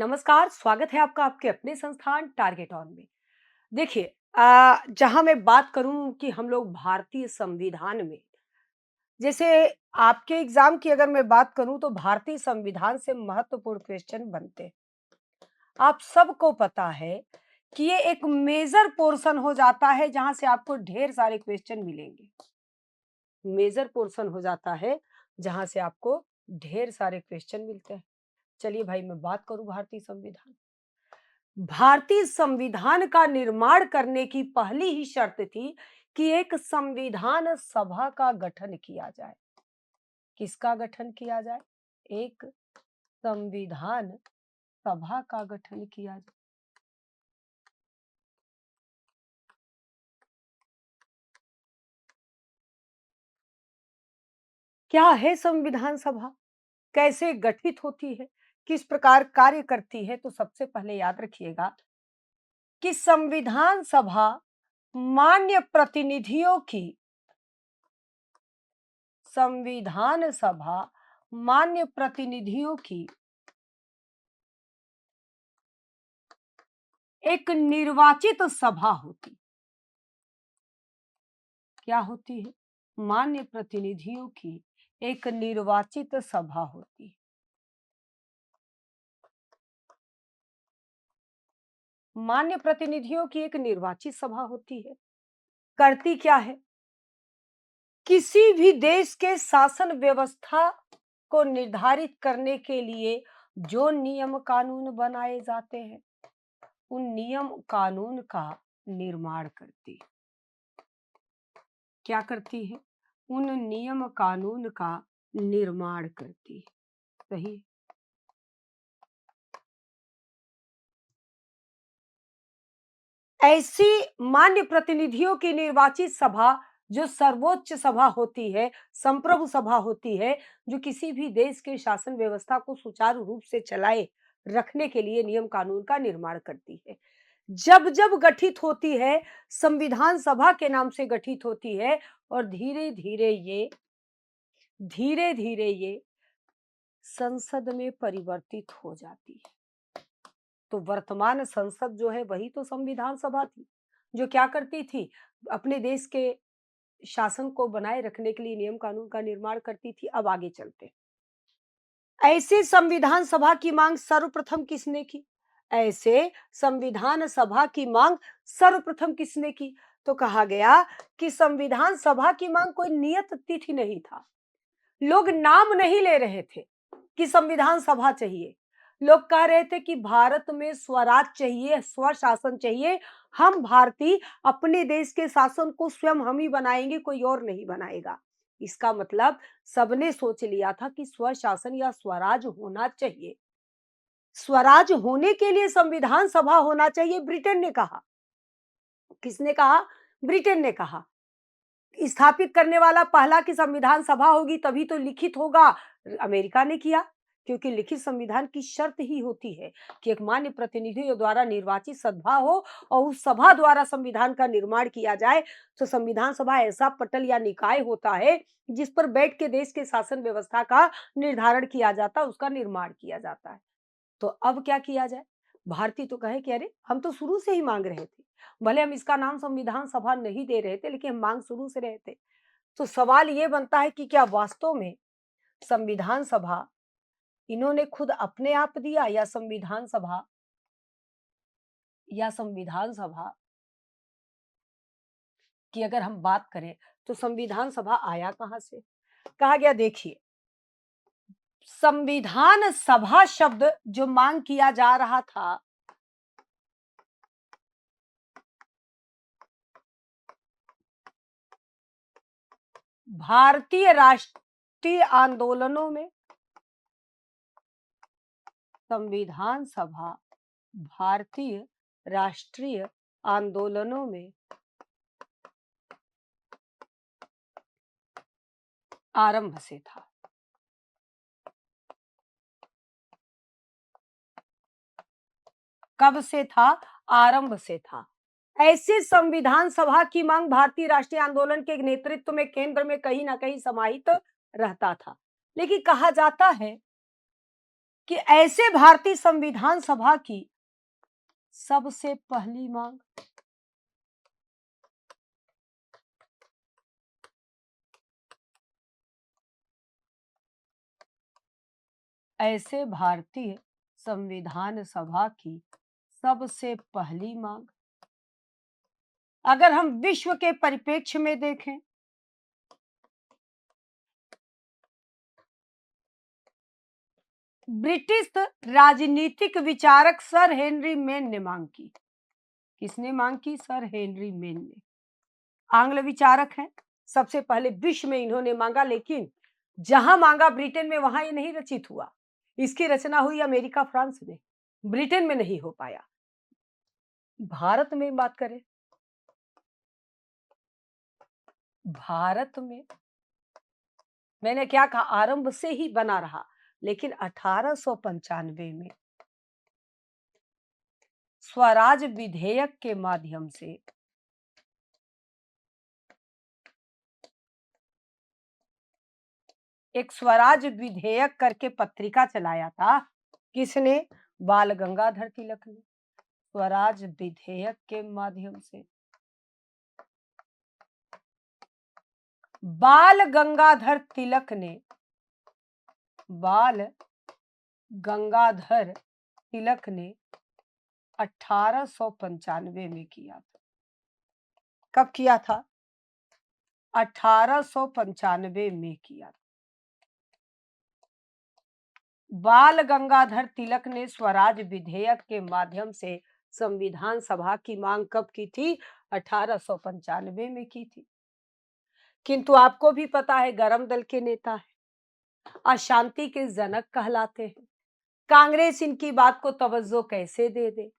नमस्कार, स्वागत है आपका आपके अपने संस्थान टारगेट ऑन में। देखिए जहाँ मैं बात करूँ कि हम लोग भारतीय संविधान में जैसे आपके एग्ज़ाम की अगर मैं बात करूँ तो भारतीय संविधान से महत्वपूर्ण क्वेश्चन बनते हैं। आप सबको पता है कि ये एक मेजर पोर्शन हो जाता है जहाँ से आपको ढेर सारे क्वेश्चन मिलेंगे। मेजर पोर्शन हो जाता है जहाँ से आपको ढेर सारे क्वेश्चन मिलते हैं। चलिए भाई मैं बात करूँ भारतीय संविधान। भारतीय संविधान का निर्माण करने की पहली ही शर्त थी कि एक संविधान सभा का गठन किया जाए। किसका गठन किया जाए? एक संविधान सभा का गठन किया जाए। क्या है संविधान सभा? कैसे गठित होती है? किस प्रकार कार्य करती है? तो सबसे पहले याद रखिएगा कि संविधान सभा मान्य प्रतिनिधियों की संविधान सभा मान्य प्रतिनिधियों की एक निर्वाचित सभा होती। क्या होती है? मान्य प्रतिनिधियों की एक निर्वाचित सभा होती। मान्य प्रतिनिधियों की एक निर्वाचित सभा होती है। करती क्या है? किसी भी देश के शासन व्यवस्था को निर्धारित करने के लिए जो नियम कानून बनाए जाते हैं उन नियम कानून का निर्माण करती है। क्या करती है? उन नियम कानून का निर्माण करती है। सही है। ऐसी मान्य प्रतिनिधियों की निर्वाचित सभा जो सर्वोच्च सभा होती है, संप्रभु सभा होती है, जो किसी भी देश के शासन व्यवस्था को सुचारू रूप से चलाए रखने के लिए नियम कानून का निर्माण करती है। जब जब गठित होती है, संविधान सभा के नाम से गठित होती है और धीरे धीरे ये संसद में परिवर्तित हो जाती है। तो वर्तमान संसद जो है वही तो संविधान सभा थी, जो क्या करती थी? अपने देश के शासन को बनाए रखने के लिए नियम कानून का निर्माण करती थी। अब आगे चलते हैं। ऐसे संविधान सभा की मांग सर्वप्रथम किसने की? ऐसे संविधान सभा की मांग सर्वप्रथम किसने की? तो कहा गया कि संविधान सभा की मांग कोई नियत तिथि नहीं था। लोग नाम नहीं ले रहे थे कि संविधान सभा चाहिए। लोग कह रहे थे कि भारत में स्वराज चाहिए, स्वशासन चाहिए। हम भारतीय अपने देश के शासन को स्वयं हम ही बनाएंगे, कोई और नहीं बनाएगा। इसका मतलब सबने सोच लिया था कि स्वशासन या स्वराज होना चाहिए। स्वराज होने के लिए संविधान सभा होना चाहिए, ब्रिटेन ने कहा। किसने कहा? ब्रिटेन ने कहा। स्थापित करने वाला पहला कि संविधान सभा होगी तभी तो लिखित होगा, अमेरिका ने किया। क्योंकि लिखित संविधान की शर्त ही होती है कि एक मान्य प्रतिनिधियों द्वारा निर्वाचित सभा हो और उस सभा द्वारा संविधान का निर्माण किया जाए। तो संविधान सभा ऐसा पटल या निकाय होता है जिस पर बैठ के देश के शासन व्यवस्था का निर्धारण किया जाता है, उसका निर्माण किया जाता है। तो अब क्या किया जाए? भारतीय तो कहे कि अरे हम तो शुरू से ही मांग रहे थे, भले हम इसका नाम संविधान सभा नहीं दे रहे थे लेकिन हम मांग शुरू से रहे थे। तो सवाल ये बनता है कि क्या वास्तव में संविधान सभा इन्होंने खुद अपने आप दिया या संविधान सभा की अगर हम बात करें तो संविधान सभा आया कहां से? कहा गया देखिए, संविधान सभा शब्द जो मांग किया जा रहा था, भारतीय राष्ट्रीय आंदोलनों में संविधान सभा भारतीय राष्ट्रीय आंदोलनों में आरंभ से था। कब से था? आरंभ से था। ऐसे संविधान सभा की मांग भारतीय राष्ट्रीय आंदोलन के नेतृत्व में केंद्र में कहीं ना कहीं समाहित रहता था। लेकिन कहा जाता है कि ऐसे भारतीय संविधान सभा की सबसे पहली मांग, ऐसे भारतीय संविधान सभा की सबसे पहली मांग। अगर हम विश्व के परिप्रेक्ष्य में देखें, ब्रिटिश राजनीतिक विचारक सर हेनरी मेन ने मांग की। किसने मांग की? सर हेनरी मेन ने। आंग्ल विचारक हैं, सबसे पहले विश्व में इन्होंने मांगा, लेकिन जहां मांगा ब्रिटेन में, वहां ये नहीं रचित हुआ। इसकी रचना हुई अमेरिका फ्रांस में, ब्रिटेन में नहीं हो पाया। भारत में बात करें, भारत में मैंने क्या कहा, आरंभ से ही बना रहा, लेकिन 1895 में स्वराज विधेयक के माध्यम से एक स्वराज विधेयक करके पत्रिका चलाया था। किसने? बाल गंगाधर तिलक ने। स्वराज विधेयक के माध्यम से बाल गंगाधर तिलक ने, बाल गंगाधर तिलक ने 1895 में किया था। कब किया था? 1895 में किया था। बाल गंगाधर तिलक ने स्वराज विधेयक के माध्यम से संविधान सभा की मांग कब की थी? 1895 में की थी। किंतु आपको भी पता है, गरम दल के नेता हैं, अशांति के जनक कहलाते हैं। कांग्रेस इनकी बात को तवज्जो कैसे दे दे,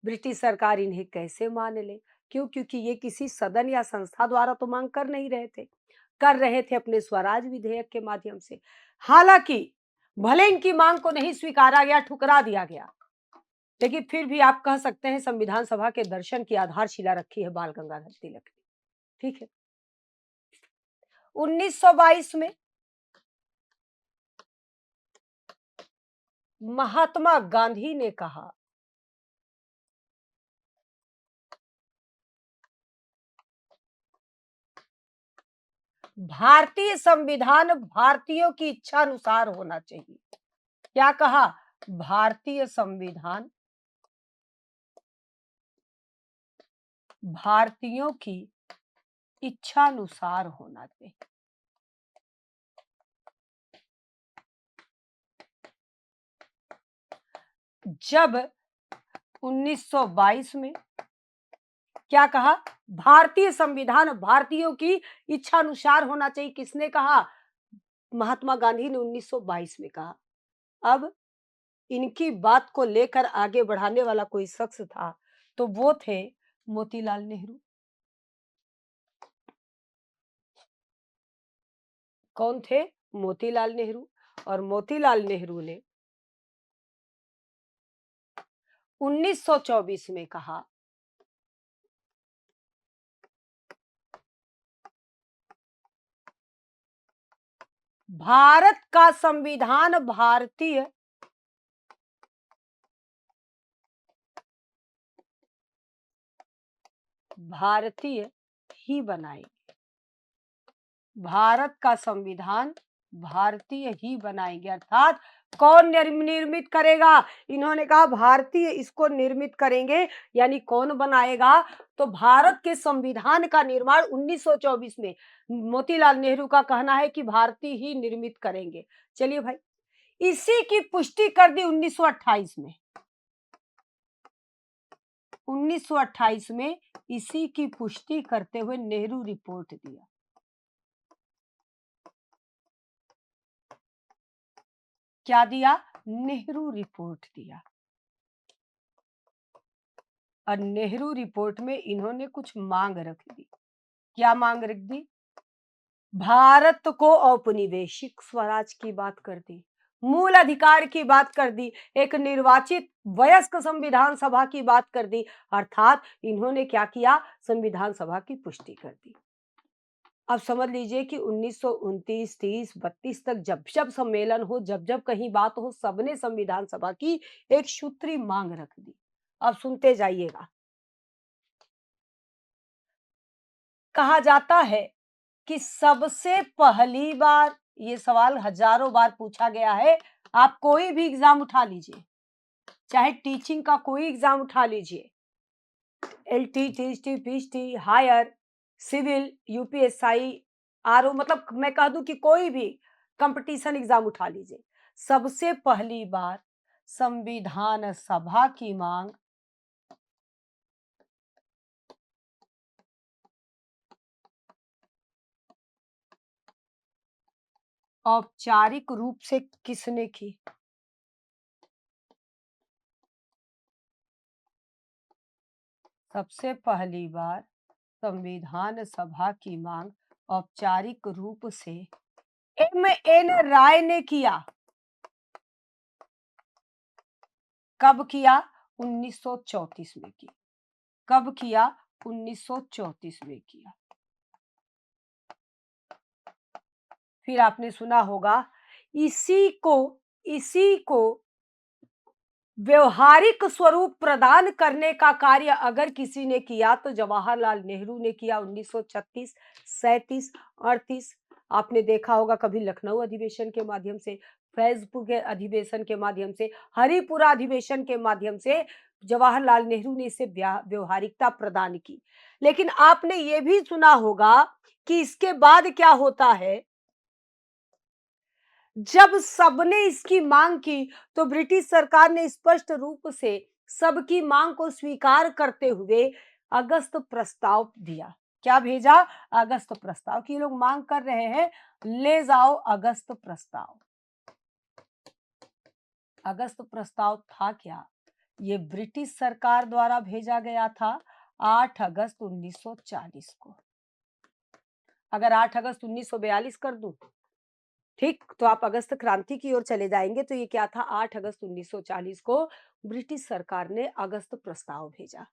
ब्रिटिश सरकार इन्हें कैसे मान ले? क्यों? क्योंकि ये किसी सदन या संस्था द्वारा तो मांग कर नहीं रहे थे, कर रहे थे अपने स्वराज विधेयक के माध्यम से। हालांकि भले इनकी मांग को नहीं स्वीकारा गया, ठुकरा दिया गया, लेकिन फिर भी आप कह सकते हैं संविधान सभा के दर्शन की आधारशिला रखी है बाल गंगाधर तिलक ने। ठीक है। 1922 में महात्मा गांधी ने कहा, भारतीय संविधान भारतीयों की इच्छा अनुसार होना चाहिए। क्या कहा? भारतीय संविधान भारतीयों की इच्छा अनुसार होना चाहिए। जब 1922 में क्या कहा? भारतीय संविधान भारतीयों की इच्छा अनुसार होना चाहिए। किसने कहा? महात्मा गांधी ने 1922 में कहा। अब इनकी बात को लेकर आगे बढ़ाने वाला कोई शख्स था, तो वो थे मोतीलाल नेहरू। कौन थे? मोतीलाल नेहरू। और मोतीलाल नेहरू ने 1924 में कहा, भारत का संविधान भारतीय ही बनाएंगे। भारत का संविधान भारतीय ही बनाएंगे। अर्थात कौन निर्मित करेगा? इन्होंने कहा भारतीय इसको निर्मित करेंगे, यानी कौन बनाएगा? तो भारत के संविधान का निर्माण 1924 में मोतीलाल नेहरू का कहना है कि भारतीय ही निर्मित करेंगे। चलिए भाई, इसी की पुष्टि कर दी 1928 में। 1928 में इसी की पुष्टि करते हुए नेहरू रिपोर्ट दिया। क्या दिया? नेहरू रिपोर्ट दिया। और नेहरू रिपोर्ट में इन्होंने कुछ मांग रख दी। क्या मांग रख दी? भारत को औपनिवेशिक स्वराज की बात कर दी, मूल अधिकार की बात कर दी, एक निर्वाचित वयस्क संविधान सभा की बात कर दी। अर्थात इन्होंने क्या किया? संविधान सभा की पुष्टि कर दी। अब समझ लीजिए कि 1929, 30, 32 तक जब-जब सम्मेलन हो, जब-जब कहीं बात हो, सबने संविधान सभा की एक सूत्री मांग रख दी। अब सुनते जाइएगा। कहा जाता है कि सबसे पहली बार, ये सवाल हजारों बार पूछा गया है, आप कोई भी एग्जाम उठा लीजिए, चाहे टीचिंग का कोई एग्जाम उठा लीजिए, LT, TST, PHT, higher, civil, UPSI, RO, मतलब मैं कह दूं कि कोई भी कंपटीशन एग्जाम उठा लीजिए, सबसे पहली बार संविधान सभा की मांग औपचारिक रूप से किसने की? सबसे पहली बार संविधान सभा की मांग औपचारिक रूप से एम एन राय ने किया। कब किया? 1934 में की। कब किया? 1934 में किया। फिर आपने सुना होगा, इसी को व्यवहारिक स्वरूप प्रदान करने का कार्य अगर किसी ने किया तो जवाहरलाल नेहरू ने किया। 1936, 37, 38। आपने देखा होगा कभी लखनऊ अधिवेशन के माध्यम से, फैजपुर के अधिवेशन के माध्यम से, हरिपुरा अधिवेशन के माध्यम से जवाहरलाल नेहरू ने इसे व्यवहारिकता प्रदान की। लेकिन आपने ये भी सुना होगा कि इसके बाद क्या होता है, जब सबने इसकी मांग की तो ब्रिटिश सरकार ने स्पष्ट रूप से सबकी मांग को स्वीकार करते हुए अगस्त प्रस्ताव दिया। क्या भेजा? अगस्त प्रस्ताव। कि लोग मांग कर रहे हैं, ले जाओ अगस्त प्रस्ताव। अगस्त प्रस्ताव था क्या? ये ब्रिटिश सरकार द्वारा भेजा गया था 8 अगस्त 1940 को। अगर 8 अगस्त 1942 कर दूं, ठीक, तो आप अगस्त क्रांति की ओर चले जाएंगे, तो ये क्या था? 8 अगस्त 1940 को ब्रिटिश सरकार ने अगस्त प्रस्ताव भेजा।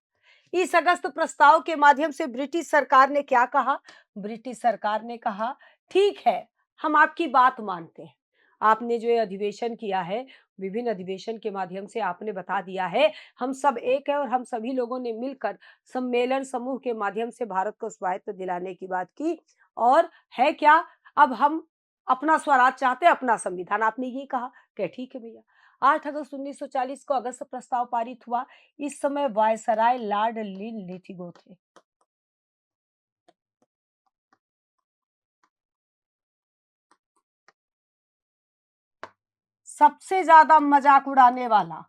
इस अगस्त प्रस्ताव के माध्यम से ब्रिटिश सरकार ने क्या कहा? ब्रिटिश सरकार ने कहा, ठीक है, हम आपकी बात मानते हैं। आपने जो ये अधिवेशन किया है, विभिन्न अधिवेशन के माध्यम से आपने बता दिया है, हम सब एक है और हम सभी लोगों ने मिलकर सम्मेलन समूह के माध्यम से भारत को स्वायत्त दिलाने की बात की। और है क्या? अब हम अपना स्वराज चाहते हैं, अपना संविधान। आपने ये कहा कि ठीक है भैया। 8 अगस्त 1940 को अगस्त प्रस्ताव पारित हुआ। इस समय वायसराय लॉर्ड लिथिगो थे। सबसे ज्यादा मजाक उड़ाने वाला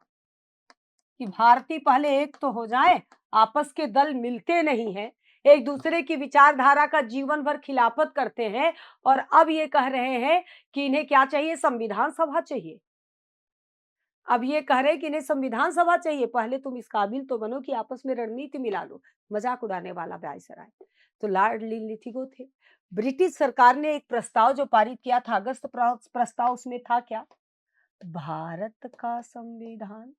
कि भारतीय पहले एक तो हो जाए, आपस के दल मिलते नहीं हैं, एक दूसरे की विचारधारा का जीवन भर खिलाफत करते हैं, और अब ये कह रहे हैं कि इन्हें क्या चाहिए? संविधान सभा चाहिए। अब ये कह रहे हैं कि इन्हें संविधान सभा चाहिए, पहले तुम इस काबिल तो बनो कि आपस में रणनीति मिला लो। मजाक उड़ाने वाला वायसराय। तो लॉर्ड लिथिगो थे। ब्रिटिश सरकार ने एक प्रस्ताव जो पारित किया था, अगस्त प्रस्ताव, उसमें था क्या? भारत का संविधान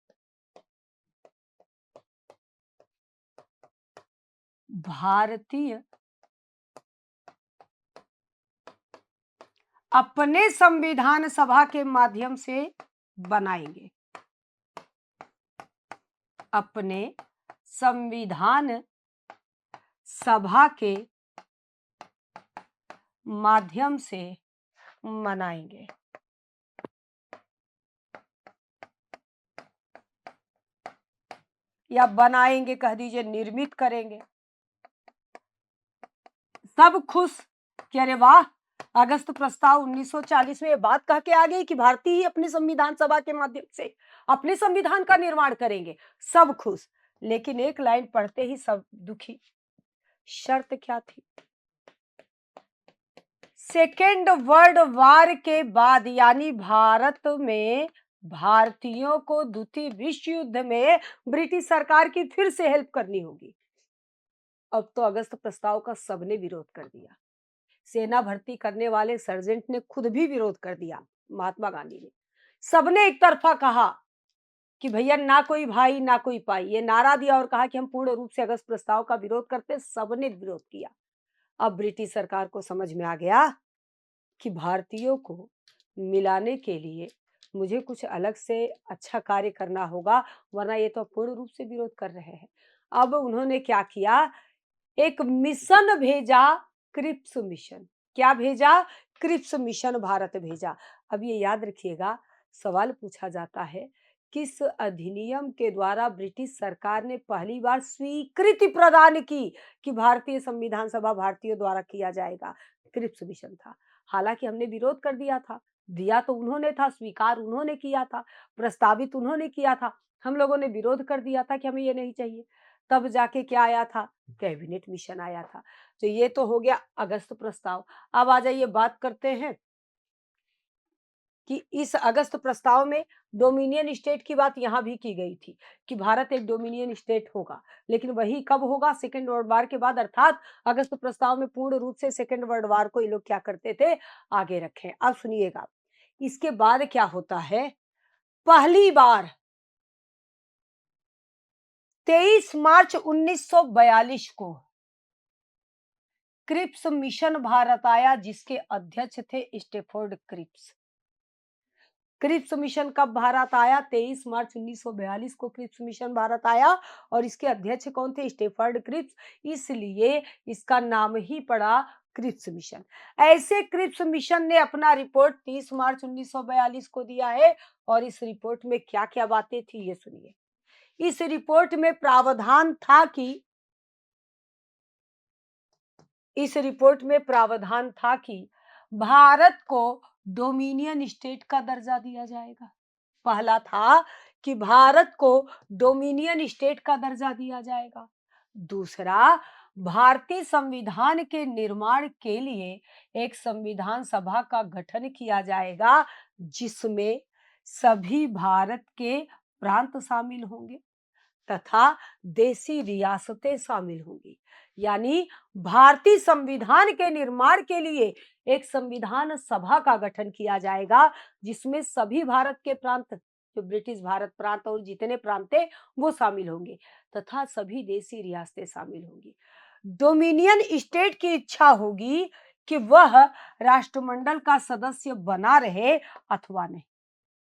भारतीय अपने संविधान सभा के माध्यम से बनाएंगे। अपने संविधान सभा के माध्यम से मनाएंगे। या बनाएंगे, कह दीजिए, निर्मित करेंगे। सब खुश कि अरे वाह, अगस्त प्रस्ताव 1940 में ये बात कह के आ गई कि भारतीय ही अपने संविधान सभा के माध्यम से अपने संविधान का निर्माण करेंगे। सब खुश। लेकिन एक लाइन पढ़ते ही सब दुखी। शर्त क्या थी? सेकेंड वर्ल्ड वार के बाद, यानी भारत में भारतीयों को द्वितीय विश्व युद्ध में ब्रिटिश सरकार की फिर से हेल्प करनी होगी। अब तो अगस्त प्रस्ताव का सबने विरोध कर दिया। सेना भर्ती करने वाले सर्जेंट ने खुद भी विरोध कर दिया, महात्मा गांधी ने। सबने एक तरफा कहा कि भैया ना कोई भाई ना कोई पाई, ये नारा दिया और कहा कि हम पूर्ण रूप से अगस्त प्रस्ताव का विरोध करते हैं। सबने विरोध किया। अब ब्रिटिश सरकार को समझ में आ गया कि भारतीयों को मिलाने के लिए मुझे कुछ अलग से अच्छा कार्य करना होगा, वरना ये तो पूर्ण रूप से विरोध कर रहे हैं। अब उन्होंने क्या किया, एक मिशन भेजा, क्रिप्स मिशन। क्या भेजा? क्रिप्स मिशन भारत भेजा। अब ये याद रखिएगा, सवाल पूछा जाता है, किस अधिनियम के द्वारा ब्रिटिश सरकार ने पहली बार स्वीकृति प्रदान की कि भारतीय संविधान सभा भारतीयों द्वारा किया जाएगा? क्रिप्स मिशन था। हालांकि हमने विरोध कर दिया था, दिया तो उन्होंने था, स्वीकार उन्होंने किया था, प्रस्तावित उन्होंने किया था, हम लोगों ने विरोध कर दिया था कि हमें ये नहीं चाहिए। तब जाके क्या आया था? कैबिनेट मिशन आया था। तो ये तो हो गया अगस्त प्रस्ताव। अब आ जाइए, बात करते हैं कि इस अगस्त प्रस्ताव में डोमिनियन स्टेट की बात यहाँ भी की गई थी कि भारत एक डोमिनियन स्टेट होगा, लेकिन वही कब होगा? सेकेंड वर्ल्ड वार के बाद, अर्थात अगस्त प्रस्ताव में पूर्ण रूप से सेकेंड वर्ल्ड वार को ये लोग क्या करते थे, आगे रखें। अब सुनिएगा, इसके बाद क्या होता है, पहली बार 23 मार्च 1942 को क्रिप्स मिशन भारत आया, जिसके अध्यक्ष थे स्टेफोर्ड क्रिप्स। क्रिप्स मिशन कब भारत आया? 23 मार्च 1942 को क्रिप्स मिशन भारत आया, और इसके अध्यक्ष कौन थे? Stafford Cripps. इसलिए इसका नाम ही पड़ा क्रिप्स मिशन। ऐसे क्रिप्स मिशन ने अपना रिपोर्ट 30 मार्च 1942 को दिया है, और इस रिपोर्ट में क्या क्या बातें थी ये सुनिए। इस रिपोर्ट में प्रावधान था कि इस रिपोर्ट में प्रावधान था कि भारत को डोमिनियन स्टेट का दर्जा दिया जाएगा। पहला था कि भारत को डोमिनियन स्टेट का दर्जा दिया जाएगा। दूसरा, भारतीय संविधान के निर्माण के लिए एक संविधान सभा का गठन किया जाएगा, जिसमें सभी भारत के प्रांत शामिल होंगे तथा देसी रियासतें शामिल होंगी। यानी भारतीय संविधान के निर्माण के लिए एक संविधान सभा का गठन किया जाएगा, जिसमें सभी भारत के प्रांत, जो ब्रिटिश भारत प्रांत और जितने प्रांत थे वो शामिल होंगे, तथा सभी देसी रियासतें शामिल होंगी। डोमिनियन स्टेट की इच्छा होगी कि वह राष्ट्रमंडल का सदस्य बना रहे अथवा नहीं।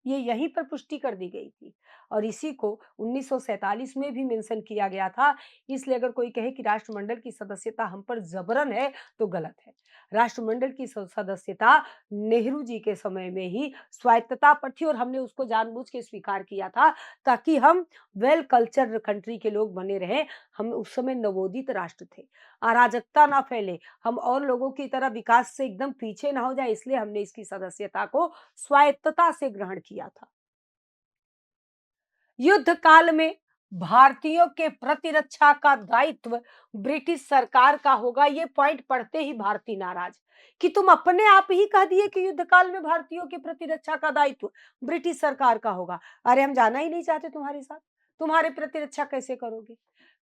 ये यहीं पर पुष्टि कर दी गई थी, और इसी को 1947 में भी मेंशन किया गया था। इसलिए अगर कोई कहे कि राष्ट्रमंडल की सदस्यता हम पर जबरन है, तो गलत है। राष्ट्रमंडल की सदस्यता नेहरू जी के समय में ही स्वायत्तता पर थी, और हमने उसको जानबूझ के स्वीकार किया था ताकि हम वेल कल्चर कंट्री के लोग बने रहे। हम उस समय नवोदित राष्ट्र थे, अराजकता ना फैले, हम और लोगों की तरह विकास से एकदम पीछे ना हो जाए, इसलिए हमने इसकी सदस्यता को स्वायत्तता से ग्रहण किया था। युद्ध काल में भारतीयों के प्रतिरक्षा का दायित्व ब्रिटिश सरकार का होगा। ये पॉइंट पढ़ते ही भारतीय नाराज कि तुम अपने आप ही कह दिए कि युद्ध काल में भारतीयों की प्रतिरक्षा का दायित्व ब्रिटिश सरकार का होगा। अरे हम जाना ही नहीं चाहते तुम्हारे साथ, तुम्हारे प्रतिरक्षा कैसे करोगे?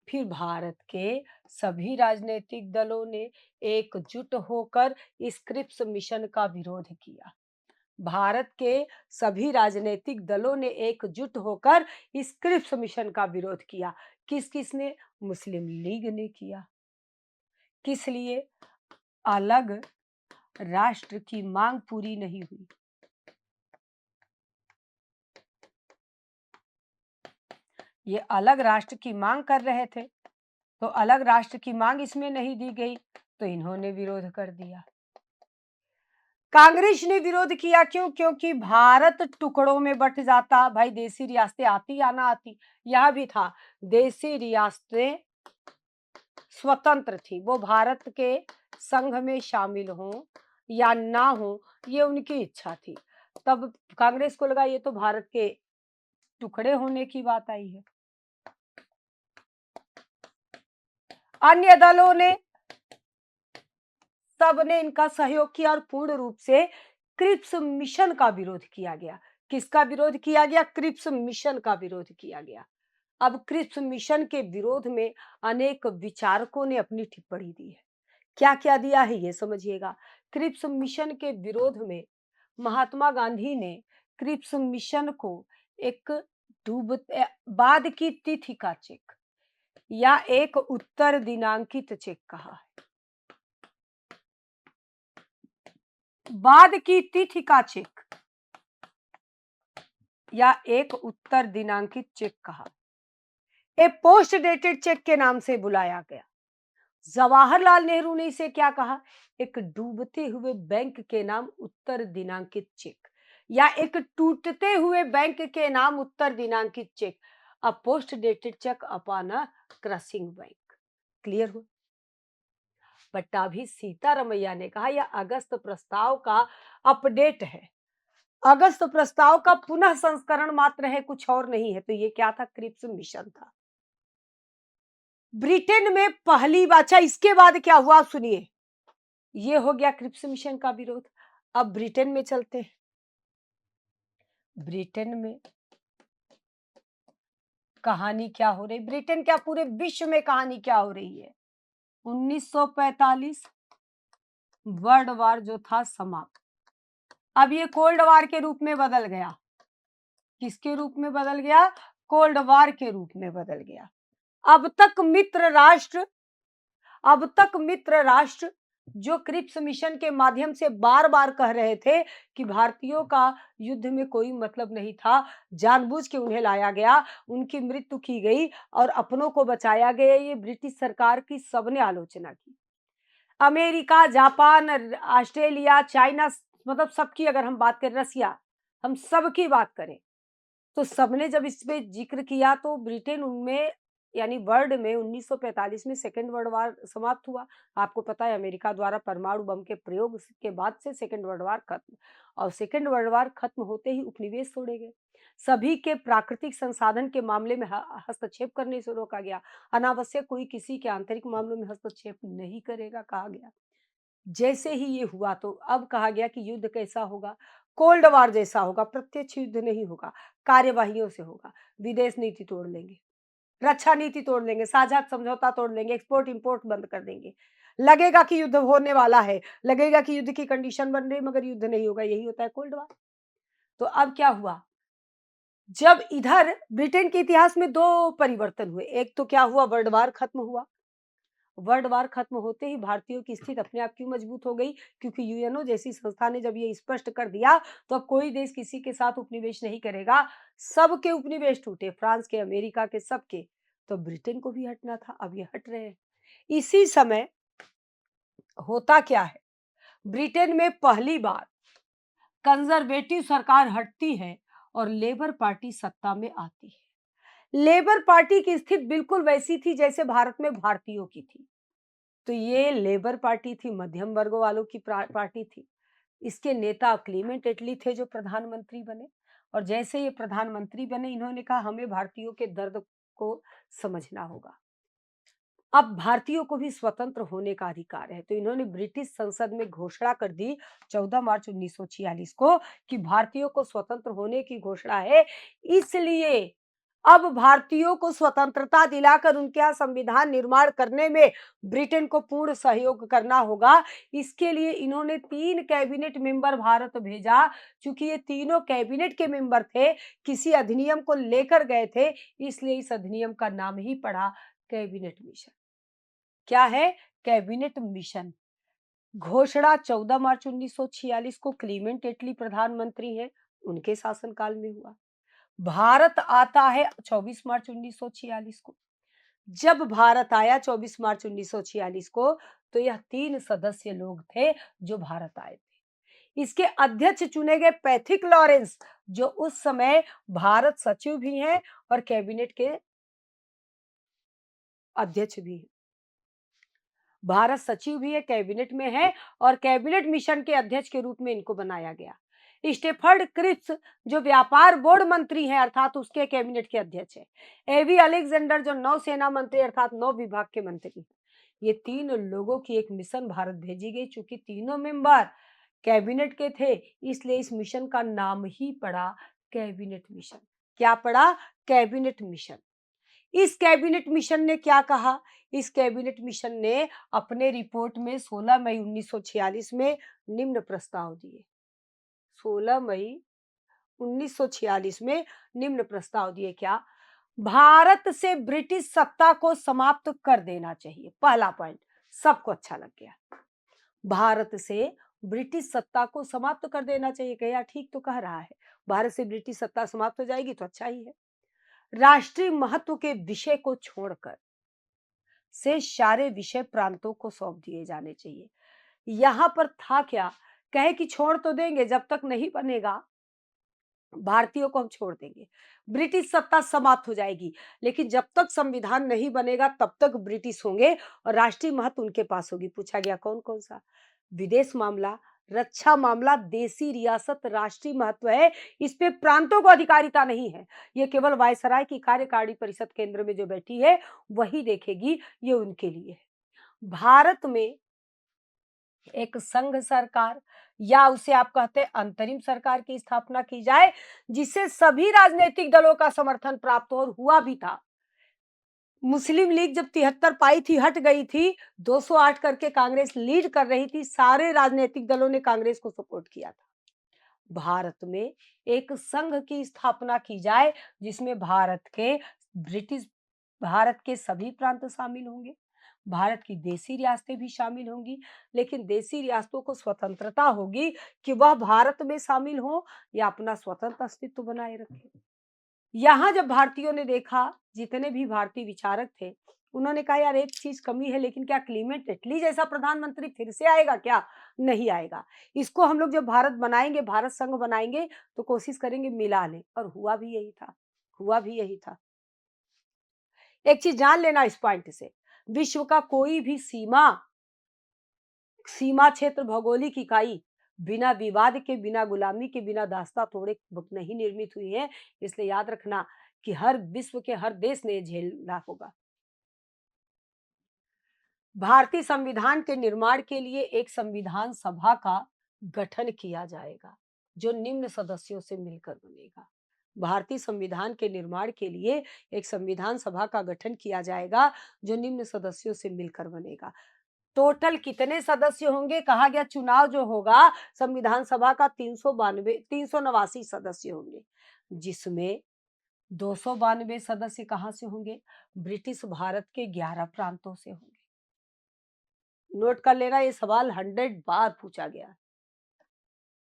फिर भारत के सभी राजनीतिक दलों ने एकजुट होकर इस क्रिप्स मिशन का विरोध किया। भारत के सभी राजनीतिक दलों ने एकजुट होकर इस क्रिप्स मिशन का विरोध किया। किस किस ने? मुस्लिम लीग ने किया। किस लिए? अलग राष्ट्र की मांग पूरी नहीं हुई। ये अलग राष्ट्र की मांग कर रहे थे, तो अलग राष्ट्र की मांग इसमें नहीं दी गई, तो इन्होंने विरोध कर दिया। कांग्रेस ने विरोध किया, क्यों? क्योंकि भारत टुकड़ों में बंट जाता। भाई देसी रियासतें आती या ना आती, यह भी था, देसी रियासतें स्वतंत्र थी, वो भारत के संघ में शामिल हों या ना हो, ये उनकी इच्छा थी। तब कांग्रेस को लगा ये तो भारत के टुकड़े होने की बात आई है। अन्य दलों ने, सबने इनका सहयोग किया, और पूर्ण रूप से क्रिप्स मिशन का विरोध किया गया। किसका विरोध किया गया? क्रिप्स मिशन का विरोध किया गया। अब क्रिप्स मिशन के विरोध में अनेक विचारकों ने अपनी टिप्पणी दी है। क्या क्या दिया है ये समझिएगा। क्रिप्स मिशन के विरोध में महात्मा गांधी ने क्रिप्स मिशन को एक डूबते बाद की तिथि का चेक या एक उत्तर दिनांकित चेक कहा है। बाद की तिथि का चेक या एक उत्तर दिनांकित चेक कहा। ए पोस्ट डेटेड चेक के नाम से बुलाया गया। जवाहरलाल नेहरू ने इसे क्या कहा? एक डूबते हुए बैंक के नाम उत्तर दिनांकित चेक या एक टूटते हुए बैंक के नाम उत्तर दिनांकित cheque. A post dated cheque upon a crossing bank. Clear हुआ? पट्टाभी सीतारमैया ने कहा यह अगस्त प्रस्ताव का अपडेट है, अगस्त प्रस्ताव का पुनः संस्करण मात्र है, कुछ और नहीं है। तो ये क्या था? क्रिप्स मिशन था। ब्रिटेन में पहली बार, अच्छा इसके बाद क्या हुआ आप सुनिए। ये हो गया क्रिप्स मिशन का विरोध। अब ब्रिटेन में चलते हैं। ब्रिटेन में कहानी क्या हो रही, ब्रिटेन क्या पूरे विश्व में कहानी क्या हो रही है। 1945 वर्ल्ड वार जो था समाप्त। अब ये कोल्ड वार के रूप में बदल गया। किसके रूप में बदल गया? कोल्ड वार के रूप में बदल गया। अब तक मित्र राष्ट्र जो क्रिप्स मिशन के माध्यम से बार बार कह रहे थे कि भारतीयों का युद्ध में कोई मतलब नहीं था, जानबूझ के उन्हें लाया गया, उनकी मृत्यु की गई और अपनों को बचाया गया, ये ब्रिटिश सरकार की सबने आलोचना की। अमेरिका, जापान, ऑस्ट्रेलिया, चाइना, मतलब सबकी अगर हम बात करें, रसिया, हम सबकी बात करें तो सबने जब इस पे जिक्र किया तो ब्रिटेन उनमें, यानी वर्ल्ड में 1945 में सेकेंड वर्ल्ड वार समाप्त हुआ। आपको पता है अमेरिका द्वारा परमाणु बम के प्रयोग के बाद से सेकेंड वर्ल्ड वार खत्म, और सेकेंड वर्ल्ड वार खत्म होते ही उपनिवेश तोड़े गए, सभी के प्राकृतिक संसाधन के मामले में हस्तक्षेप करने से रोका गया, अनावश्यक कोई किसी के आंतरिक मामलों में हस्तक्षेप नहीं करेगा कहा गया। जैसे ही ये हुआ तो अब कहा गया कि युद्ध कैसा होगा? कोल्ड वार जैसा होगा, प्रत्यक्ष युद्ध नहीं होगा, कार्यवाहियों से होगा। विदेश नीति तोड़ लेंगे, रक्षा नीति तोड़ लेंगे, साझा समझौता तोड़ लेंगे, एक्सपोर्ट इंपोर्ट बंद कर देंगे। लगेगा कि युद्ध होने वाला है, लगेगा कि युद्ध की कंडीशन बन रही है, मगर युद्ध नहीं होगा। यही होता है कोल्ड वार। तो अब क्या हुआ? जब इधर ब्रिटेन के इतिहास में दो परिवर्तन हुए। एक तो क्या हुआ? वर्ल्ड वार खत्म हुआ। वर्ल्ड वार खत्म होते ही भारतीयों की स्थिति अपने आप क्यों मजबूत हो गई? क्योंकि यूएनओ जैसी संस्था ने जब ये स्पष्ट कर दिया तो अब कोई देश किसी के साथ उपनिवेश नहीं करेगा। सबके उपनिवेश टूटे, फ्रांस के, अमेरिका के, सबके। तो ब्रिटेन को भी हटना था, अब ये हट रहे हैं। इसी समय होता क्या है, ब्रिटेन में पहली बार कंजर्वेटिव सरकार हटती है और लेबर पार्टी सत्ता में आती है। लेबर पार्टी की स्थिति बिल्कुल वैसी थी जैसे भारत में भारतीयों की थी। तो ये लेबर पार्टी थी, मध्यम वर्ग वालों की पार्टी थी। इसके नेता क्लीमेंट एटली थे जो प्रधानमंत्री बने, और जैसे ये प्रधानमंत्री बने इन्होंने कहा हमें भारतीयों के दर्द को समझना होगा। अब भारतीयों को भी स्वतंत्र होने का अधिकार है। तो इन्होंने ब्रिटिश संसद में घोषणा कर दी 14 मार्च 1946 को कि भारतीयों को स्वतंत्र होने की घोषणा है। इसलिए अब भारतीयों को स्वतंत्रता दिलाकर उनके यहाँ संविधान निर्माण करने में ब्रिटेन को पूर्ण सहयोग करना होगा। इसके लिए इन्होंने 3 कैबिनेट मेंबर भारत भेजा। चूंकि ये तीनों कैबिनेट के मेंबर थे, किसी अधिनियम को लेकर गए थे, इसलिए इस अधिनियम का नाम ही पड़ा कैबिनेट मिशन। क्या है? Cabinet mission. घोषणा 14 मार्च 1946 को क्लीमेंट एटली प्रधानमंत्री हैं, उनके शासनकाल में हुआ। भारत आता है 24 मार्च 1946 को। जब भारत आया 24 मार्च 1946 को, तो यह 3 सदस्य लोग थे जो भारत आए थे। इसके अध्यक्ष चुने गए पैथिक लॉरेंस, जो उस समय भारत सचिव भी हैं और कैबिनेट के अध्यक्ष भी हैं। भारत सचिव भी है, कैबिनेट में है, और कैबिनेट मिशन के अध्यक्ष के रूप में इनको बनाया गया। स्टेफर्ड क्रिप्स जो व्यापार बोर्ड मंत्री हैं, अर्थात उसके कैबिनेट के अध्यक्ष है। एवी अलेक्जेंडर जो नौसेना मंत्री अर्थात नौ विभाग के मंत्री हैं। ये 3 लोगों की एक मिशन भारत भेजी गई। चूंकि तीनों मेंबर कैबिनेट के थे, इसलिए इस मिशन का नाम ही पड़ा कैबिनेट मिशन। क्या पड़ा? Cabinet mission. इस कैबिनेट मिशन ने क्या कहा? इस कैबिनेट मिशन ने अपने रिपोर्ट में 16 मई 1946 में निम्न प्रस्ताव दिए। 16 मई 1946 में निम्न प्रस्ताव दिए। क्या? भारत से ब्रिटिश सत्ता को समाप्त कर देना चाहिए। पहला पॉइंट सबको अच्छा लग गया। भारत से ब्रिटिश सत्ता को समाप्त कर देना चाहिए। कहा ठीक तो कह रहा है, भारत से ब्रिटिश सत्ता समाप्त हो जाएगी तो अच्छा ही है। राष्ट्रीय महत्व के विषय को छोड़कर से सारे विषय प्रांतों को सौंप दिए जाने चाहिए। यहां पर था क्या, कहे कि छोड़ तो देंगे, जब तक नहीं बनेगा भारतीयों को हम छोड़ देंगे, ब्रिटिश सत्ता समाप्त हो जाएगी, लेकिन जब तक संविधान नहीं बनेगा तब तक ब्रिटिश होंगे और राष्ट्रीय महत्व उनके पास होगी। पूछा गया कौन कौन सा, विदेश मामला, रक्षा मामला, देसी रियासत, राष्ट्रीय महत्व है, इस पे प्रांतों को अधिकारिता नहीं है। ये केवल वायसराय की कार्यकारिणी परिषद केंद्र में जो बैठी है वही देखेगी, ये उनके लिए है। भारत में एक संघ सरकार या उसे आप कहते हैं अंतरिम सरकार की स्थापना की जाए, जिसे सभी राजनीतिक दलों का समर्थन प्राप्त हो, और हुआ भी था। मुस्लिम लीग जब 73 पाई थी, हट गई थी, 208 करके कांग्रेस लीड कर रही थी, सारे राजनीतिक दलों ने कांग्रेस को सपोर्ट किया था। भारत में एक संघ की स्थापना की जाए जिसमें ब्रिटिश भारत के सभी प्रांत शामिल होंगे, भारत की देसी रियासतें भी शामिल होंगी, लेकिन देसी रियासतों को स्वतंत्रता होगी कि वह भारत में शामिल हो या अपना स्वतंत्र अस्तित्व बनाए रखें। यहाँ जब भारतीयों ने देखा, जितने भी भारतीय विचारक थे, उन्होंने कहा यार एक चीज कमी है, लेकिन क्या क्लीमेंट एटली जैसा प्रधानमंत्री फिर से आएगा क्या? नहीं आएगा। इसको हम लोग जब भारत बनाएंगे, भारत संघ बनाएंगे, तो कोशिश करेंगे मिला लें, और हुआ भी यही था, हुआ भी यही था। एक चीज जान लेना इस पॉइंट से, विश्व का कोई भी सीमा क्षेत्र, भौगोलिक इकाई बिना विवाद के, बिना गुलामी के, बिना दास्ता तोड़े नहीं निर्मित हुई है। इसलिए याद रखना कि हर विश्व के हर देश ने झेलना होगा। भारतीय संविधान के निर्माण के लिए एक संविधान सभा का गठन किया जाएगा, जो निम्न सदस्यों से मिलकर बनेगा। भारतीय संविधान के निर्माण के लिए एक संविधान सभा का गठन किया जाएगा, जो निम्न सदस्यों से मिलकर बनेगा। टोटल कितने सदस्य होंगे? कहा गया चुनाव जो होगा संविधान सभा का 389 सदस्य होंगे, जिसमें 292 सदस्य कहां से होंगे? ब्रिटिश भारत के 11 प्रांतों से होंगे। नोट कर लेना, ये सवाल 100 बार पूछा गया।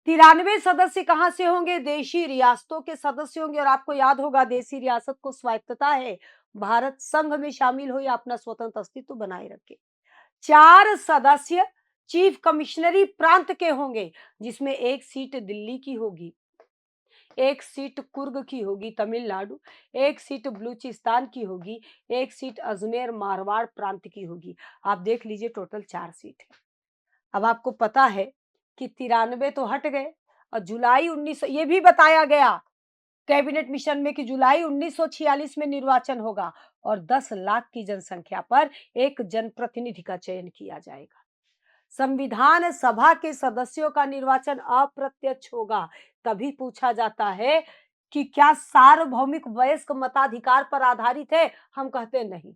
93 सदस्य कहां से होंगे? देशी रियासतों के सदस्य होंगे, और आपको याद होगा देशी रियासत को स्वायत्तता है, भारत संघ में शामिल हो या अपना स्वतंत्र अस्तित्व बनाए रखे। 4 सदस्य चीफ कमिश्नरी प्रांत के होंगे, जिसमें एक सीट दिल्ली की होगी, एक सीट कुर्ग की होगी तमिलनाडु, एक सीट बलूचिस्तान की होगी, एक सीट अजमेर मारवाड़ प्रांत की होगी। आप देख लीजिए टोटल 4 सीट है। अब आपको पता है कि 93 तो हट गए, और जुलाई 1900 ये भी बताया गया कैबिनेट मिशन में कि जुलाई 1946 में निर्वाचन होगा, और 10 लाख की जनसंख्या पर एक जनप्रतिनिधि का चयन किया जाएगा। संविधान सभा के सदस्यों का निर्वाचन अप्रत्यक्ष होगा। तभी पूछा जाता है कि क्या सार्वभौमिक वयस्क मताधिकार पर आधारित है? हम कहते नहीं।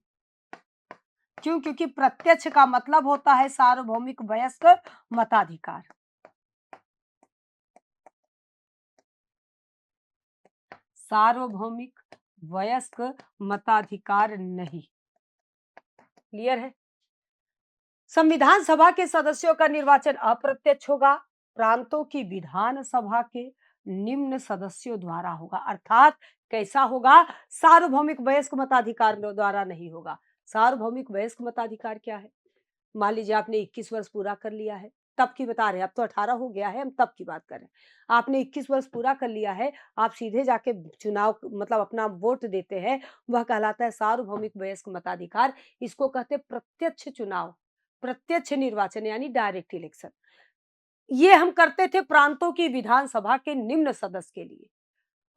क्यों? क्योंकि प्रत्यक्ष का मतलब होता है सार्वभौमिक वयस्क मताधिकार। सार्वभौमिक वयस्क मताधिकार नहीं। क्लियर है? संविधान सभा के सदस्यों का निर्वाचन अप्रत्यक्ष होगा, प्रांतों की विधान सभा के निम्न सदस्यों द्वारा होगा। अर्थात कैसा होगा? सार्वभौमिक वयस्क मताधिकार द्वारा नहीं होगा। सार्वभौमिक वयस्क मताधिकार क्या है? मान लीजिए आपने 21 वर्ष पूरा कर लिया है, तब की बता रहे हैं, अब तो 18 हो गया है, हम तब की बात कर रहे हैं। आपने 21 वर्ष पूरा कर लिया है, आप सीधे जाके चुनाव मतलब अपना वोट देते हैं, वह कहलाता है सार्वभौमिक वयस्क मताधिकार। इसको कहते हैं प्रत्यक्ष चुनाव, प्रत्यक्ष निर्वाचन यानी डायरेक्ट इलेक्शन। ये हम करते थे प्रांतों की विधानसभा के निम्न सदस्य के लिए,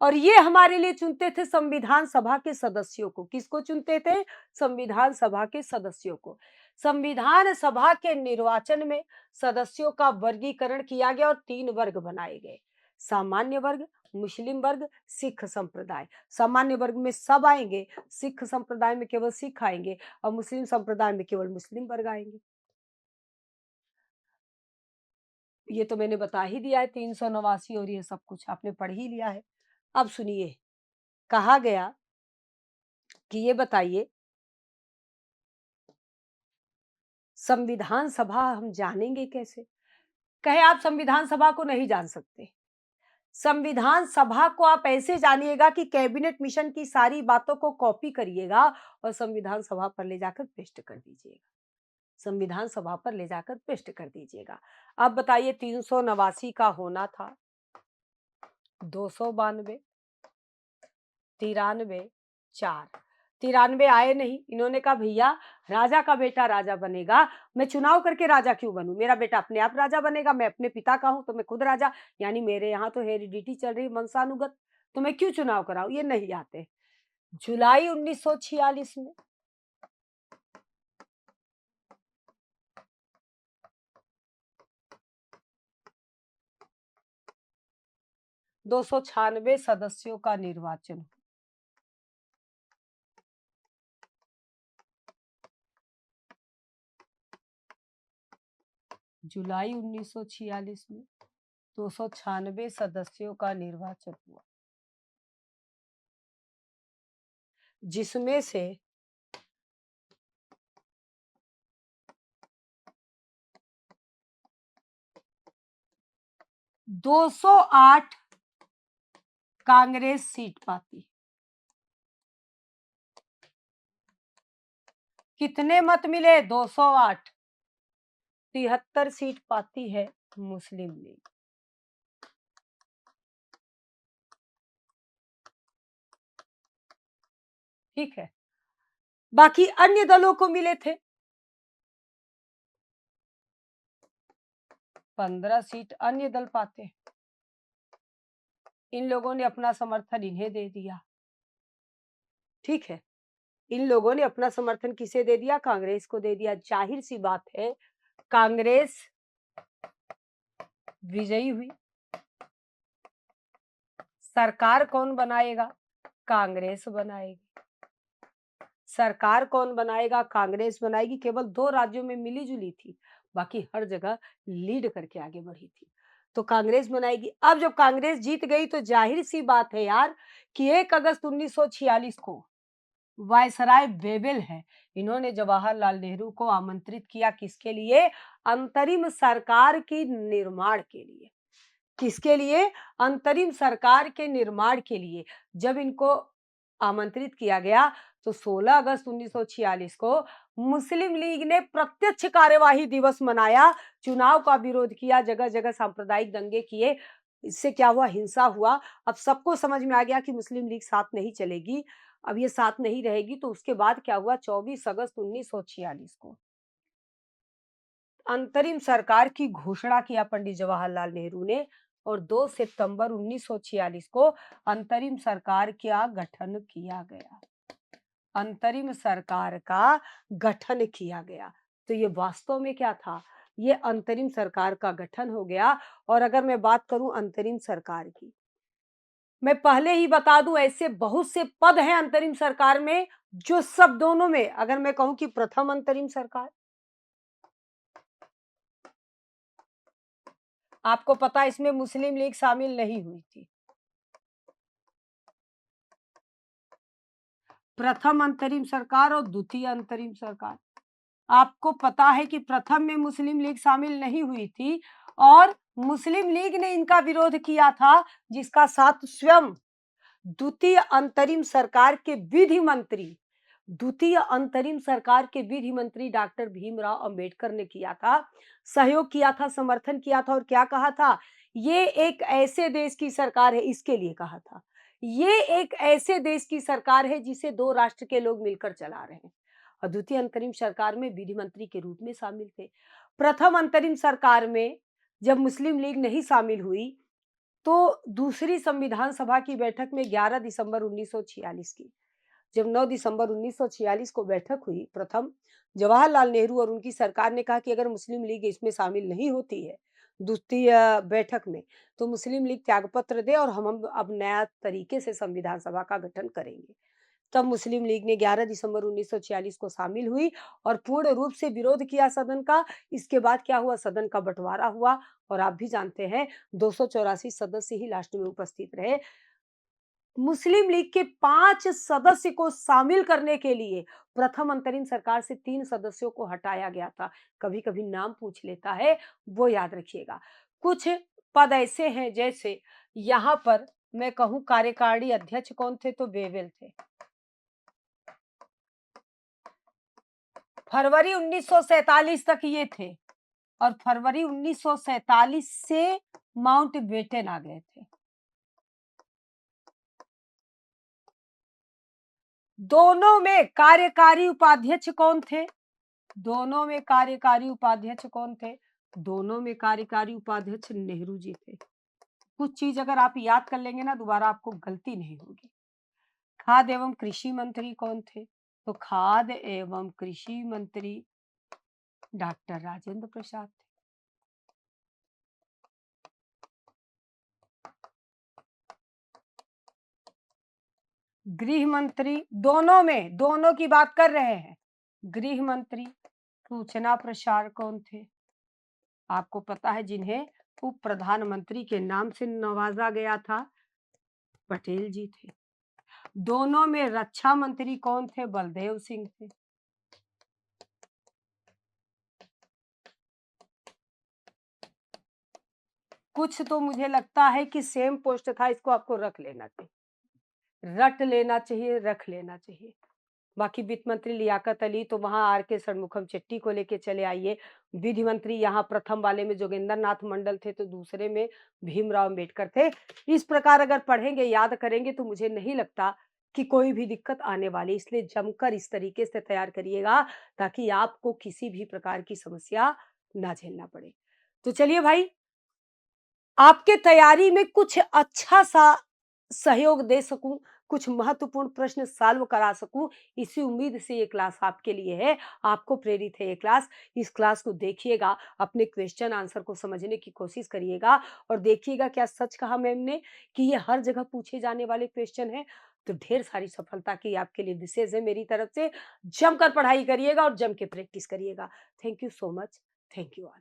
और ये हमारे लिए चुनते थे संविधान सभा के सदस्यों को। किसको चुनते थे? संविधान सभा के सदस्यों को। संविधान सभा के निर्वाचन में सदस्यों का वर्गीकरण किया गया और 3 वर्ग बनाए गए, सामान्य वर्ग, मुस्लिम वर्ग, सिख संप्रदाय। सामान्य वर्ग में सब आएंगे, सिख संप्रदाय में केवल सिख आएंगे, और मुस्लिम संप्रदाय में केवल मुस्लिम वर्ग आएंगे। ये तो मैंने बता ही दिया है, 389 और ये सब कुछ आपने पढ़ ही लिया है। अब सुनिए, कहा गया कि ये बताइए, संविधान सभा हम जानेंगे कैसे? कहे आप संविधान सभा को नहीं जान सकते। संविधान सभा को आप ऐसे जानिएगा कि कैबिनेट मिशन की सारी बातों को कॉपी करिएगा और संविधान सभा पर ले जाकर पेस्ट कर दीजिएगा। संविधान सभा पर ले जाकर पेस्ट कर दीजिएगा। अब बताइए 389 का होना था, 292, 93, 4, 93 आए नहीं। इन्होंने कहा भैया राजा का बेटा राजा बनेगा, मैं चुनाव करके राजा क्यों बनूं, मेरा बेटा अपने आप राजा बनेगा, मैं अपने पिता का हूं तो मैं खुद राजा, यानी मेरे यहाँ तो हेरिडिटी चल रही वंशानुगत, तो मैं क्यों चुनाव कराऊं, ये नहीं आते। जुलाई 1946 में 296 सदस्यों का निर्वाचन। जुलाई 1946 में 296 सदस्यों का निर्वाचन हुआ, जिसमें से 208 कांग्रेस सीट पाती। कितने मत मिले? 208। 73 सीट पाती है मुस्लिम लीग। ठीक है, बाकी अन्य दलों को मिले थे 15 सीट, अन्य दल पाते। इन लोगों ने अपना समर्थन इन्हें दे दिया। ठीक है, इन लोगों ने अपना समर्थन किसे दे दिया? कांग्रेस को दे दिया। जाहिर सी बात है कांग्रेस विजयी हुई। सरकार कौन बनाएगा? कांग्रेस बनाएगी। सरकार कौन बनाएगा? कांग्रेस बनाएगी। केवल 2 राज्यों में मिली जुली थी, बाकी हर जगह लीड करके आगे बढ़ी थी, तो कांग्रेस बनाएगी। अब जब कांग्रेस जीत गई तो जाहिर सी बात है यार कि 1 अगस्त 1946 को वायसराय वेवेल है, इन्होंने जवाहरलाल नेहरू को आमंत्रित किया। किसके लिए? अंतरिम सरकार की निर्माण के लिए। किसके लिए? अंतरिम सरकार के निर्माण के लिए। जब इनको आमंत्रित किया गया तो 16 अगस्त 1946 को मुस्लिम लीग ने प्रत्यक्ष कार्यवाही दिवस मनाया, चुनाव का विरोध किया, जगह जगह सांप्रदायिक दंगे किए। इससे क्या हुआ? हिंसा हुआ। अब सबको समझ में आ गया कि मुस्लिम लीग साथ नहीं चलेगी, अब ये साथ नहीं रहेगी। तो उसके बाद क्या हुआ? 24 अगस्त 1946 को अंतरिम सरकार की घोषणा किया पंडित जवाहरलाल नेहरू ने, और 2 सितंबर 1946 को अंतरिम सरकार का गठन किया गया। अंतरिम सरकार का गठन किया गया। तो ये वास्तव में क्या था? ये अंतरिम सरकार का गठन हो गया। और अगर मैं बात करूं अंतरिम सरकार की, मैं पहले ही बता दूं ऐसे बहुत से पद हैं अंतरिम सरकार में, जो सब दोनों में, अगर मैं कहूं कि प्रथम अंतरिम सरकार, आपको पता है इसमें मुस्लिम लीग शामिल नहीं हुई थी। प्रथम अंतरिम सरकार और द्वितीय अंतरिम सरकार, आपको पता है कि प्रथम में मुस्लिम लीग शामिल नहीं हुई थी और मुस्लिम लीग ने इनका विरोध किया था, जिसका साथ स्वयं द्वितीय अंतरिम सरकार के विधि मंत्री, द्वितीय अंतरिम सरकार के विधि मंत्री डॉक्टर भीमराव अंबेडकर ने किया था, सहयोग किया था, समर्थन किया था। और क्या कहा था? ये एक ऐसे देश की सरकार है, इसके लिए कहा था, ये एक ऐसे देश की सरकार है जिसे 2 राष्ट्र के लोग मिलकर चला रहे हैं। और द्वितीय अंतरिम सरकार में विधि मंत्री के रूप में शामिल थे। प्रथम अंतरिम सरकार में जब मुस्लिम लीग नहीं शामिल हुई तो दूसरी संविधान सभा की बैठक में 11 दिसंबर 1946 की, जब 9 दिसंबर 1946 को बैठक हुई, प्रथम जवाहरलाल नेहरू और उनकी सरकार ने कहा कि अगर मुस्लिम लीग इसमें शामिल नहीं होती है द्वितीय बैठक में, तो मुस्लिम लीग त्यागपत्र दे और हम अब नया तरीके से संविधान सभा का गठन करेंगे। तब मुस्लिम लीग ने 11 दिसंबर 1946 को शामिल हुई और पूर्ण रूप से विरोध किया सदन का। इसके बाद क्या हुआ? सदन का बंटवारा हुआ और आप भी जानते हैं 284 सदस्य ही लास्ट में उपस्थित रहे। मुस्लिम लीग के 5 सदस्य को शामिल करने के लिए प्रथम अंतरिम सरकार से 3 सदस्यों को हटाया गया था। कभी-कभी नाम पूछ लेता है, वो याद रखिएगा। कुछ पद ऐसे हैं जैसे यहाँ पर मैं कहूँ कार्यकारिणी अध्यक्ष कौन थे तो वेवेल थे। फरवरी 1947 तक ये थे और फरवरी 1947 से माउंटबेटन आ गए थे। दोनों में कार्यकारी उपाध्यक्ष कौन थे? दोनों में कार्यकारी उपाध्यक्ष कौन थे? दोनों में कार्यकारी उपाध्यक्ष नेहरू जी थे। कुछ चीज अगर आप याद कर लेंगे ना दोबारा आपको गलती नहीं होगी। खाद्य एवं कृषि मंत्री कौन थे? तो खाद्य एवं कृषि मंत्री डॉक्टर राजेंद्र प्रसाद थे। गृह मंत्री दोनों की बात कर रहे हैं। गृह मंत्री सूचना प्रसार कौन थे? आपको पता है जिन्हें उप प्रधानमंत्री के नाम से नवाजा गया था, पटेल जी थे। दोनों में रक्षा मंत्री कौन थे? बलदेव सिंह थे। कुछ तो मुझे लगता है कि सेम पोस्ट था, इसको आपको रख लेना चाहिए, रट लेना चाहिए, रख लेना चाहिए। बाकी वित्त मंत्री लियाकत अली तो वहां आर के षणमुखम चेट्टी को लेके चले आइए। विधि मंत्री यहाँ प्रथम वाले में जोगेंद्र नाथ मंडल थे तो दूसरे में भीमराव अंबेडकर थे। इस प्रकार अगर पढ़ेंगे याद करेंगे तो मुझे नहीं लगता कि कोई भी दिक्कत आने वाली, इसलिए जमकर इस तरीके से तैयार करिएगा ताकि आपको किसी भी प्रकार की समस्या ना झेलना पड़े। तो चलिए भाई, आपके तैयारी में कुछ अच्छा सा सहयोग दे सकूं, कुछ महत्वपूर्ण प्रश्न सॉल्व करा सकूं, इसी उम्मीद से ये क्लास आपके लिए है। आपको प्रेरित है ये क्लास। इस क्लास को देखिएगा, अपने क्वेश्चन आंसर को समझने की कोशिश करिएगा और देखिएगा क्या सच कहा मैम ने कि ये हर जगह पूछे जाने वाले क्वेश्चन हैं। तो ढेर सारी सफलता की आपके लिए विशेष है मेरी तरफ से। जमकर पढ़ाई करिएगा और जम के प्रैक्टिस करिएगा। Thank you so much. Thank you all.